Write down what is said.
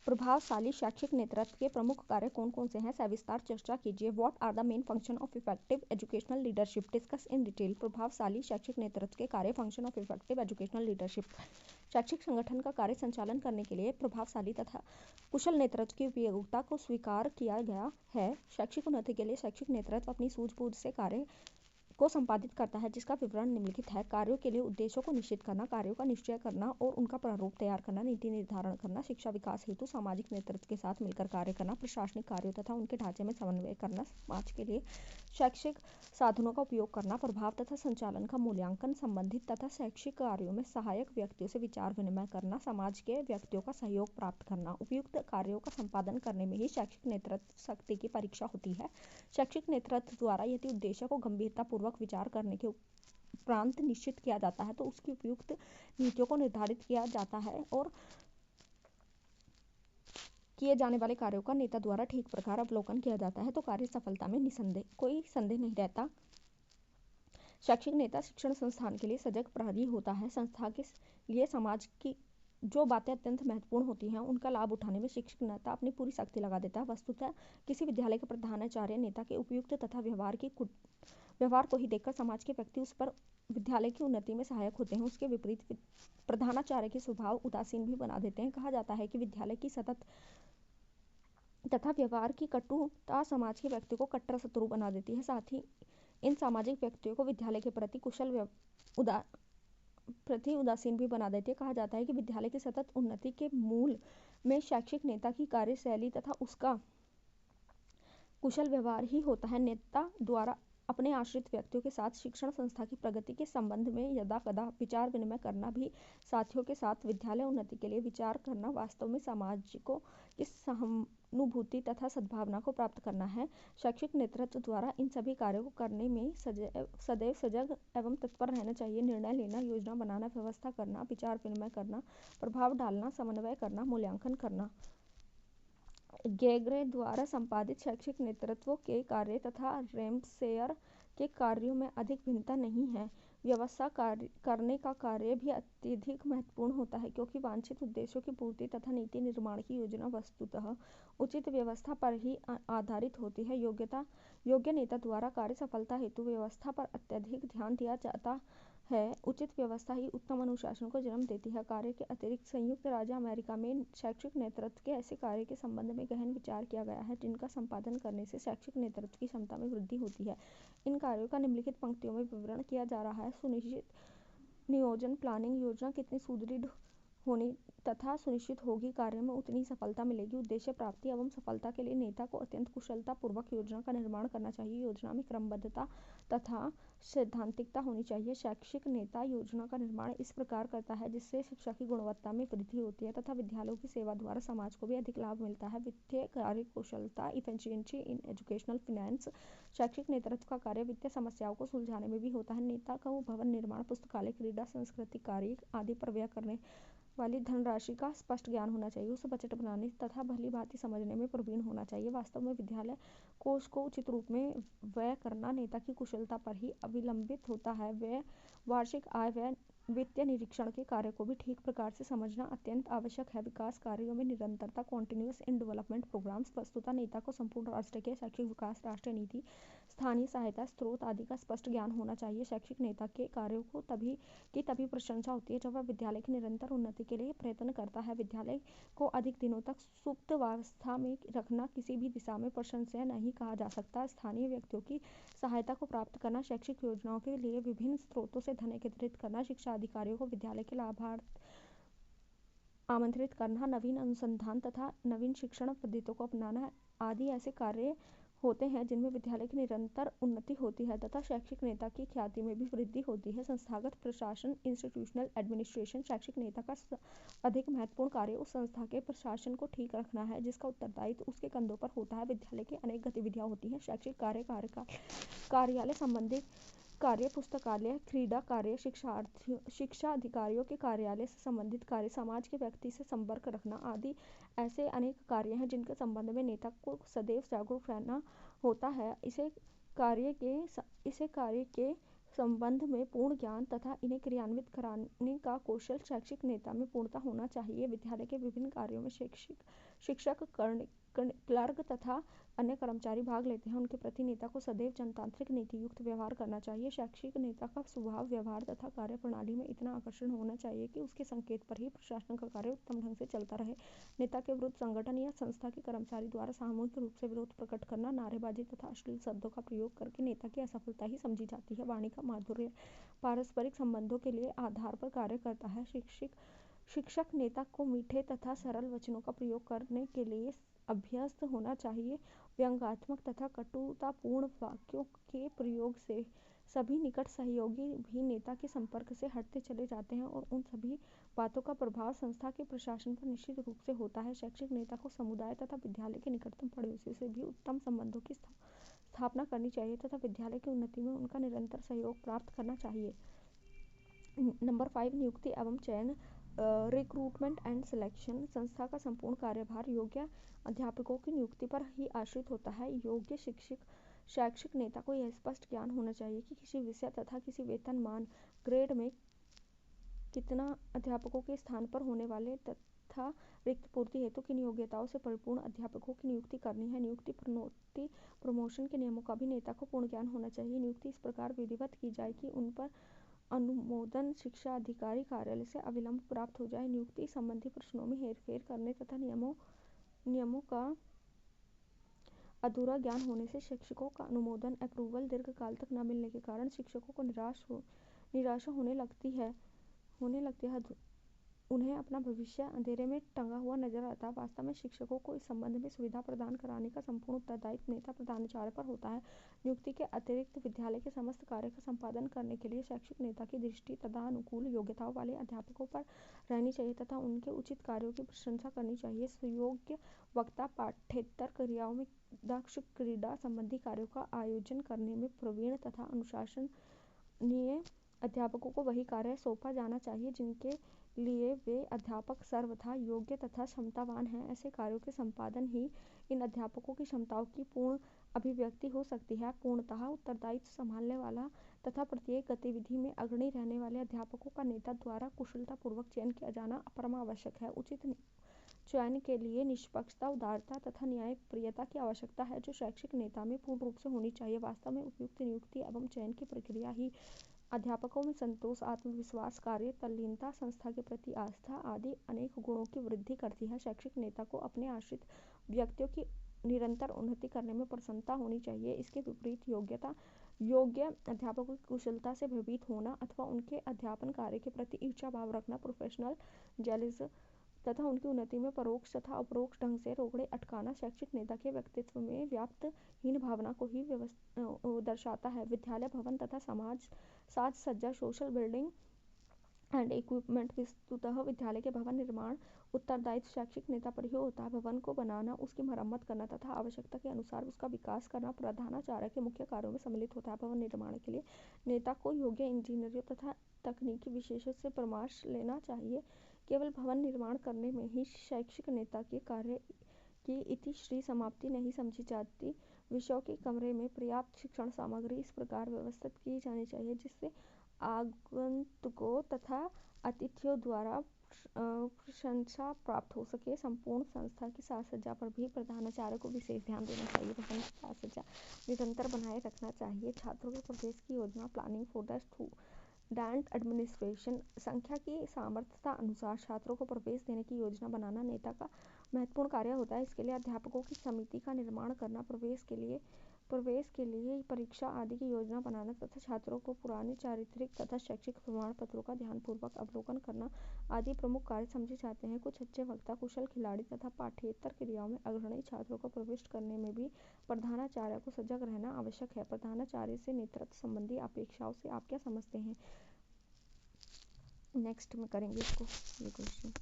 प्रभावशाली शैक्षिक नेतृत्व के प्रमुख कार्य कौन-कौन से हैं, सविस्तार चर्चा कीजिए। What are the main function of effective educational leadership, discuss in detail. प्रभावशाली शैक्षिक नेतृत्व के कार्य, function of effective educational leadership. शैक्षिक संगठन का कार्य संचालन करने के लिए प्रभावशाली तथा कुशल नेतृत्व की उपयोगिता को स्वीकार किया गया है। शैक्षिक उन्नति के लिए शैक्षिक नेतृत्व अपनी सूझबूझ से कार्य को संपादित करता है, जिसका विवरण निम्नलिखित है। कार्यों के लिए उद्देश्यों को निश्चित करना, कार्यों का निश्चय करना और उनका प्रारूप तैयार करना, नीति निर्धारण करना, शिक्षा विकास हेतु सामाजिक नेतृत्व के साथ मिलकर कार्य करना, प्रशासनिक कार्यों तथा उनके ढांचे में समन्वय करना, समाज के लिए शैक्षिक साधनों का उपयोग करना, प्रभाव तथा संचालन का मूल्यांकन, संबंधित तथा शैक्षिक कार्यों में सहायक व्यक्तियों से विचार विनिमय करना, समाज के व्यक्तियों का सहयोग प्राप्त करना। उपयुक्त कार्यों का संपादन करने में ही शैक्षिक नेतृत्व शक्ति की परीक्षा होती है। शैक्षिक नेतृत्व द्वारा यदि उद्देश्य को गंभीरतापूर्वक विचार करने के उपरांत निश्चित किया जाता है तो उसकी उपयुक्त नीतियों को निर्धारित किया जाता है और किए जाने वाले कार्यों का नेता द्वारा ठीक प्रकार अवलोकन किया जाता है तो कार्य सफलता में कोई संदेह नहीं रहता। शैक्षिक नेता शिक्षण संस्थान के लिए सजग प्रहरी होता है। संस्था के लिए समाज की जो बातें अत्यंत महत्वपूर्ण होती हैं उनका लाभ उठाने में शिक्षक नेता अपनी पूरी शक्ति लगा देता है। वस्तुतः किसी विद्यालय के प्रधानाचार्य नेता के उपयुक्त तथा व्यवहार को ही देखकर समाज के व्यक्ति उस पर विद्यालय की उन्नति में सहायक होते हैं। उसके विपरीत प्रधानाचार्य के स्वभाव उदासीन भी बना देते हैं। कहा जाता है कि विद्यालय की सतत तथा व्यवहार की कटुता समाज के व्यक्ति को कट्टर शत्रु बना देती है। साथ ही इन सामाजिक व्यक्तियों को विद्यालय के प्रति उदासीन भी बना देती है। कहा जाता है कि विद्यालय की सतत उन्नति के मूल में शैक्षिक नेता की कार्यशैली तथा उसका कुशल व्यवहार ही होता है। नेता द्वारा अपने आश्रित व्यक्तियों के साथ शिक्षण संस्था की प्रगति के संबंध में यदाकदा विचार विनिमय करना भी साथियों के साथ विद्यालय उन्नति के लिए विचार करना वास्तव में समाज को इस सहानुभूति तथा सद्भावना को प्राप्त करना है। शैक्षिक नेतृत्व द्वारा इन सभी कार्यों को करने में सदैव सजग एवं तत्पर रहना चाहिए। निर्णय लेना, योजना बनाना, व्यवस्था करना, विचार विनिमय करना, प्रभाव डालना, समन्वय करना, मूल्यांकन करना। गेग्रे द्वारा संपादित शैक्षिक नेतृत्व के कार्य तथा रैम्सेयर के कार्यों में अधिक भिन्नता नहीं है। व्यवस्था करने का कार्य भी अत्यधिक महत्वपूर्ण होता है क्योंकि वांछित उद्देश्यों की पूर्ति तथा नीति निर्माण की योजना वस्तुतः उचित व्यवस्था पर ही आधारित होती है। योग्य नेता द्वारा कार्य सफलता हेतु व्यवस्था पर अत्यधिक ध्यान दिया जाता है। उचित व्यवस्था ही उत्तम अनुशासन को जन्म देती है। कार्य के अतिरिक्त संयुक्त राज्य अमेरिका में शैक्षिक नेतृत्व के ऐसे कार्य के संबंध में गहन विचार किया गया है जिनका संपादन करने से शैक्षिक नेतृत्व की क्षमता में वृद्धि होती है। इन कार्यों का निम्नलिखित पंक्तियों में विवरण किया जा रहा है। सुनिश्चित नियोजन, प्लानिंग, योजना कितनी सुदृढ़ होनी तथा सुनिश्चित होगी, कार्य में उतनी सफलता मिलेगी। उद्देश्य प्राप्ति एवं सफलता के लिए नेता को अत्यंत कुशलता पूर्वक योजना का निर्माण करना चाहिए। योजना में क्रमबद्धता तथा सैद्धांतिकता होनी चाहिए। शैक्षिक नेता योजना का निर्माण इस प्रकार करता है जिससे शिक्षा की गुणवत्ता में वृद्धि होती है तथा विद्यालयों की सेवा द्वारा समाज को भी अधिक लाभ मिलता है। वित्तीय कार्य कुशलता, इफिशिएंसी इन एजुकेशनल फाइनेंस। शैक्षिक नेतृत्व का कार्य वित्तीय समस्याओं को सुलझाने में भी होता है। नेता का भवन निर्माण, पुस्तकालय, क्रीड़ा, सांस्कृतिक कार्य आदि पर व्यय करने वाली धनराशि का स्पष्ट ज्ञान होना चाहिए। उसे बजट बनाने तथा भली भांति समझने में प्रवीण होना चाहिए। वास्तव में विद्यालय कोष को उचित रूप में व्यय करना नेता की कुशलता पर ही अवलंबित होता है। व्यय, वार्षिक आय व्यय, वित्तीय निरीक्षण के कार्य को भी ठीक प्रकार से समझना अत्यंत आवश्यक है। विकास कार्यों में निरंतरता, कॉन्टिन्यूअस इन डेवलपमेंट प्रोग्राम्स। वस्तुतः नेता को संपूर्ण राष्ट्र के शैक्षिक विकास, राष्ट्रीय नीति, स्थानीय सहायता स्रोत आदि का स्पष्ट ज्ञान होना चाहिए। शैक्षिक नेता के कार्यों को तभी प्रशंसा होती है जब वह विद्यालय की निरंतर उन्नति के लिए प्रयत्न करता है। विद्यालय को अधिक दिनों तक सुप्तावस्था में रखना किसी भी दिशा में प्रशंसनीय नहीं कहा जा सकता। स्थानीय व्यक्तियों की सहायता को प्राप्त करना, शैक्षिक योजनाओं के लिए विभिन्न स्रोतों से धन एकत्रित करना, शिक्षा अधिकारियों को विद्यालय के लाभार्थ आमंत्रित करना, नवीन अनुसंधान तथा नवीन शिक्षण पद्धतियों को अपनाना आदि ऐसे कार्य होते हैं जिनमें विद्यालय की निरंतर उन्नति होती है तथा शैक्षिक नेता की ख्याति में भी वृद्धि होती है। संस्थागत प्रशासन, इंस्टीट्यूशनल एडमिनिस्ट्रेशन। शैक्षिक नेता का अधिक महत्वपूर्ण कार्य उस संस्था के प्रशासन को ठीक रखना है जिसका उत्तरदायित्व उसके कंधों पर होता है। विद्यालय की अनेक गतिविधियां होती हैं। शैक्षिक कार्यालय संबंधित कार्य, पुस्तकालय, क्रीड़ा कार्य, शिक्षा अधिकारियों के कार्यालय से संबंधित कार्य, समाज के व्यक्ति से संपर्क रखना आदि ऐसे अनेक कार्य हैं जिनके संबंध में नेता को सदैव जागरूक रहना होता है। इसे कार्य के संबंध में पूर्ण ज्ञान तथा इन्हें क्रियान्वित कराने का कौशल शैक्षिक नेता में पूर्णतः होना चाहिए। विद्यालय के विभिन्न कार्यों में शिक्षक, क्लर्क तथा अन्य कर्मचारी भाग लेते हैं। उनके प्रति नेता को सदैव जनतांत्रिक नीति युक्त व्यवहार करना चाहिए। शैक्षिक नेता का स्वभाव, व्यवहार तथा कार्यप्रणाली में इतना आकर्षण होना चाहिए कि उसके संकेत पर ही प्रशासन का कार्य उत्तम ढंग से चलता रहे। नेता के विरुद्ध संगठन या संस्था के कर्मचारी द्वारा सामूहिक रूप से विरोध प्रकट करना, नारेबाजी तथा अश्लील शब्दों का प्रयोग करके नेता की असफलता ही समझी जाती है। वाणी का माधुर्य पारस्परिक संबंधों के लिए आधार पर कार्य करता है। शिक्षक नेता को मीठे तथा सरल वचनों का प्रयोग करने के लिए अभ्यस्त होना चाहिए। व्यंग्यात्मक तथा कटुतापूर्ण वाक्यों के प्रयोग से सभी निकट सहयोगी भी नेता के संपर्क से हटते चले जाते हैं और उन सभी बातों का प्रभाव संस्था के प्रशासन पर निश्चित रूप से होता है। शैक्षिक नेता को समुदाय तथा विद्यालय के निकटतम पड़ोसियों से भी उत्तम संबंधों की स्थापना करनी चाहिए तथा विद्यालय की उन्नति में उनका निरंतर सहयोग प्राप्त करना चाहिए। नंबर 5, नियुक्ति एवं चयन, रिक्रूटमेंट एंड सिलेक्शन। संस्था का संपूर्ण कार्यभार योग्य अध्यापकों की नियुक्ति पर ही आश्रित होता है। योग्य शैक्षिक नेता को यह स्पष्ट ज्ञान होना चाहिए कि किसी विषय तथा किसी वेतनमान ग्रेड में कितना अध्यापकों के स्थान पर होने वाले तथा रिक्त पूर्ति हेतु किन योग्यताओं से परिपूर्ण अध्यापकों की नियुक्ति करनी है। नियुक्ति, प्रोन्नति, प्रमोशन के नियमों का भी नेता को पूर्ण ज्ञान होना चाहिए। नियुक्ति इस प्रकार विधिवत की जाए कि उन पर अनुमोदन शिक्षा अधिकारी कार्यालय से अविलंब प्राप्त हो जाए। नियुक्ति संबंधी प्रश्नों में हेरफेर करने तथा नियमों का अधूरा ज्ञान होने से शिक्षकों का अनुमोदन अप्रूवल दीर्घकाल तक न मिलने के कारण शिक्षकों को निराशा होने लगती है। उन्हें अपना भविष्य अंधेरे में टंगा हुआ नजर आता है। वास्तव में शिक्षकों को इस संबंध में सुविधा प्रदान कराने का संपूर्ण उत्तरदायित्व नेता प्रधानाचार्य पर होता है। नियुक्ति के अतिरिक्त विद्यालय के समस्त कार्य का संपादन करने के लिए शैक्षिक नेता की दृष्टि तदनुकूल योग्यताओं वाले अध्यापकों पर रहनी चाहिए तथा उनके उचित कार्यों की प्रशंसा करनी चाहिए। सुयोग्य वक्ता, पाठ्येतर क्रियाओं में दक्ष, क्रीड़ा संबंधी कार्यों का आयोजन करने में प्रवीण तथा अनुशासनीय अध्यापकों को वही कार्य सौंपा जाना चाहिए जिनके लिए वे अध्यापक सर्वथा योग्य तथा क्षमतावान हैं। ऐसे कार्यों के संपादन ही इन अध्यापकों की क्षमताओं की पूर्ण अभिव्यक्ति हो सकती है। पूर्णतः उत्तरदायित्व संभालने वाला तथा प्रत्येक गतिविधि में अग्रणी रहने वाले अध्यापकों का नेता द्वारा कुशलतापूर्वक चयन किया जाना परम आवश्यक है। उचित चयन के लिए निष्पक्षता, उदारता तथा न्यायप्रियता की आवश्यकता है जो शैक्षिक नेता में पूर्ण रूप से होनी चाहिए। वास्तव में उपयुक्त नियुक्ति एवं चयन की प्रक्रिया ही अध्यापकों में संतोष, आत्मविश्वास, कार्य तल्लीनता, संस्था के प्रति आस्था आदि अनेक गुणों की वृद्धि करती है। शैक्षिक नेता को अपने आश्रित व्यक्तियों की निरंतर उन्नति करने में प्रसन्नता होनी चाहिए। इसके विपरीत योग्य अध्यापकों की कुशलता से भयभीत होना अथवा उनके अध्यापन कार्य के प्रति ईर्ष्या भाव रखना, प्रोफेशनल जेलस तथा उनकी उन्नति में परोक्ष तथा अपरोक्ष ढंग से रोकड़े अटकाना शैक्षिक नेता के व्यक्तित्व में व्याप्त हीन भावना को ही दर्शाता है। विद्यालय भवन तथा साज सज्जा, सोशल बिल्डिंग एंड इक्विपमेंट। वस्तुतः विद्यालय के भवन निर्माण उत्तरदायित्व शैक्षिक नेता पर ही होता है। भवन को बनाना, उसकी मरम्मत करना तथा आवश्यकता के अनुसार उसका विकास करना प्रधानाचार्य के मुख्य कार्यों में सम्मिलित होता है। भवन निर्माण के लिए नेता को योग्य इंजीनियरों तथा तकनीकी विशेषज्ञों से परामर्श लेना चाहिए। केवल भवन निर्माण करने में ही शैक्षिक नेता के कार्य की इतिश्री समाप्ति नहीं समझी जाती। विषयों के कमरे में पर्याप्त शिक्षण सामग्री इस प्रकार व्यवस्थित की जानी चाहिए जिससे आगंतुकों तथा अतिथियों द्वारा प्रशंसा प्राप्त हो सके। संपूर्ण संस्था की साज सज्जा पर भी प्रधानाचार्य को विशेष ध्यान देना चाहिए। भवन की साज सज्जा निरंतर बनाए रखना चाहिए। छात्रों के प्रवेश की योजना, planning for the student administration. संख्या की सामर्थ्यता अनुसार छात्रों को प्रवेश देने की योजना बनाना नेता का महत्वपूर्ण कार्य होता है। इसके लिए अध्यापकों की समिति का निर्माण करना, प्रवेश के लिए परीक्षा आदि की योजना बनाना तथा छात्रों को पुराने चारित्रिक तथा शैक्षिक प्रमाण पत्रों का ध्यानपूर्वक अवलोकन करना आदि प्रमुख कार्य समझे जाते हैं। कुछ अच्छे वक्ता, कुशल खिलाड़ी तथा पाठ्येतर क्रियाओं में अग्रणी छात्रों को प्रविष्ट करने में भी प्रधानाचार्य को सजग रहना आवश्यक है। प्रधानाचार्य से नेतृत्व संबंधी अपेक्षाओं से आप क्या समझते हैं? नेक्स्ट में करेंगे इसको, ये क्वेश्चन।